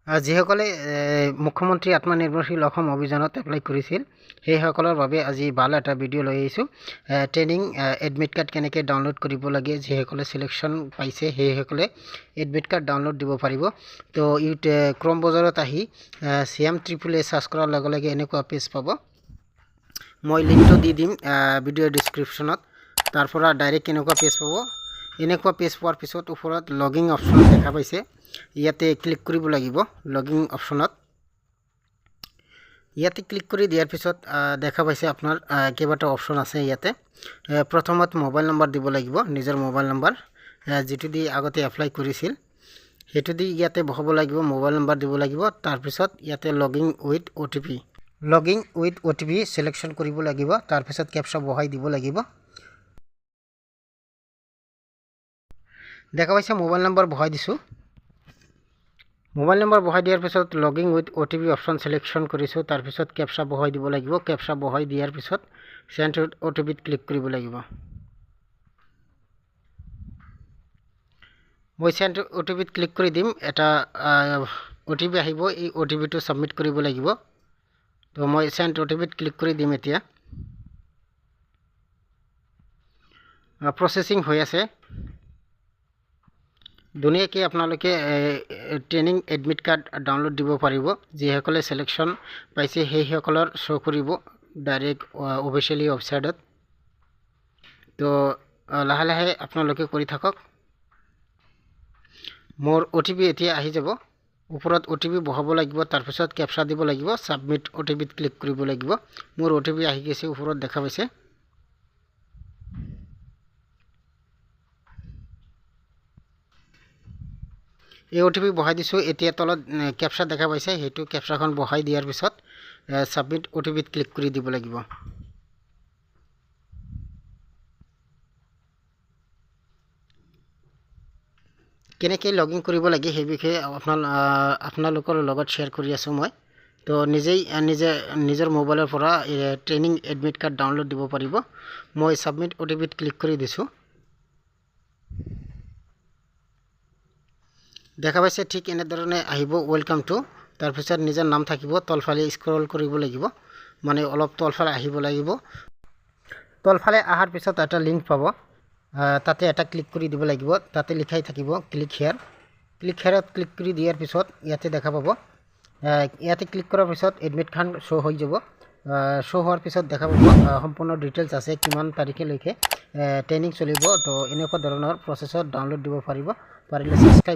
যিসকলে মুখ্যমন্ত্ৰী আত্মনিৰ্ভৰশীল অসম অভিযানত এপ্লাই কৰিছিল সেইসকলৰ বাবে আজি ভাল এটা ভিডিঅ' লৈ আহিছোঁ। ট্ৰেইনিং এডমিট কাৰ্ড কেনেকৈ ডাউনলোড কৰিব লাগে, যিসকলে চিলেকশ্যন পাইছে সেইসকলে এডমিট কাৰ্ড ডাউনলোড দিব পাৰিব। তো ক্ৰম বজাৰত আহি CM-AAA চাৰ্চ কৰাৰ লগে লগে এনেকুৱা পেজ পাব। মই লিংকটো দি দিম ভিডিঅ'ৰ ডিছক্ৰিপশ্যনত। তাৰ পৰা ডাইৰেক্ট এনেকুৱা পেজ পাব। এনেকুৱা পেজ পোৱাৰ পিছত ওপৰত লগিং অপশ্যন দেখা পাইছে, ইয়াতে ক্লিক কৰিব লাগিব। লগিং অপশ্যনত ইয়াতে ক্লিক কৰি দিয়াৰ পিছত দেখা পাইছে আপোনাৰ কেইবাটা অপশ্যন আছে। ইয়াতে প্ৰথমত মোবাইল নম্বৰ দিব লাগিব, নিজৰ মোবাইল নম্বৰ যিটো দি আগতে এপ্লাই কৰিছিল সেইটো দি ইয়াতে বহাব লাগিব, মোবাইল নম্বৰ দিব লাগিব। তাৰপিছত ইয়াতে লগিং উইথ OTP চিলেকশ্যন কৰিব লাগিব। তাৰপিছত কেপচা বহাই দিব লাগিব। দেখা পাইছে মোবাইল নম্বৰ বহাই দিছোঁ। মোবাইল নম্বৰ বহাই দিয়াৰ পিছত logging with OTP option selection কৰিছোঁ। তাৰপিছত কেপচা বহাই দিব লাগিব। কেপচা বহাই দিয়াৰ পিছত চেণ্ড OTPত ক্লিক কৰিব লাগিব। মই চেণ্ড OTPত ক্লিক কৰি দিম। এটা OTP আহিব, এই OTPটো ছাবমিট কৰিব লাগিব। তো মই চেণ্ড OTPত ক্লিক কৰি দিম। এতিয়া প্ৰচেছিং হৈ আছে। ধুনীয়াকৈ আপোনালোকে ট্ৰেইনিং এডমিট কাৰ্ড ডাউনলোড দিব পাৰিব। যিসকলে চিলেকশ্যন পাইছে সেইসকলৰ শ্ব' কৰিব ডাইৰেক্ট অফিচিয়েলি ৱেবছাইটত। তো লাহে লাহে আপোনালোকে কৰি থাকক। মোৰ OTP এতিয়া আহি যাব। ওপৰত OTP বহাব লাগিব, তাৰপিছত কেপচা দিব লাগিব, ছাবমিট OTPত ক্লিক কৰিব লাগিব। মোৰ OTP আহি গৈছে, ওপৰত দেখা পাইছে। এই OTP বহাই দিছোঁ। এতিয়া তলত কেপচা দেখা পাইছে, সেইটো কেপচাখন বহাই দিয়াৰ পিছত ছাবমিট OTPত ক্লিক কৰি দিব লাগিব। কেনেকৈ লগিন কৰিব লাগে সেই বিষয়ে আপোনালোকৰ লগত শ্বেয়াৰ কৰি আছোঁ মই। তো নিজৰ মোবাইলৰ পৰা ট্ৰেইনিং এডমিট কাৰ্ড ডাউনলোড দিব পাৰিব। মই ছাবমিট OTPত ক্লিক কৰি দিছোঁ। দেখা পাইছে ঠিক এনেধৰণে আহিব, ৱেলকাম টু। তাৰপিছত নিজৰ নাম থাকিব, তলফালে স্ক্ৰল কৰিব লাগিব, মানে অলপ তলফালে আহিব লাগিব। তলফালে অহাৰ পিছত এটা লিংক পাব, তাতে এটা ক্লিক কৰি দিব লাগিব। তাতে লিখাই থাকিব ক্লিক হেয়াৰ। ক্লিক হেয়াৰত ক্লিক কৰি দিয়াৰ পিছত ইয়াতে দেখা পাব। ইয়াতে ক্লিক কৰাৰ পিছত এডমিটখন শ্ব' হৈ যাব। শ্ব' হোৱাৰ পিছত দেখা পাব সম্পূৰ্ণ ডিটেইলছ আছে, কিমান তাৰিখলৈকে ট্ৰেইনিং চলিব। তো এনেকুৱা ধৰণৰ প্ৰচেছত ডাউনলোড দিব পাৰিলে ছাবস্ক্ৰাইব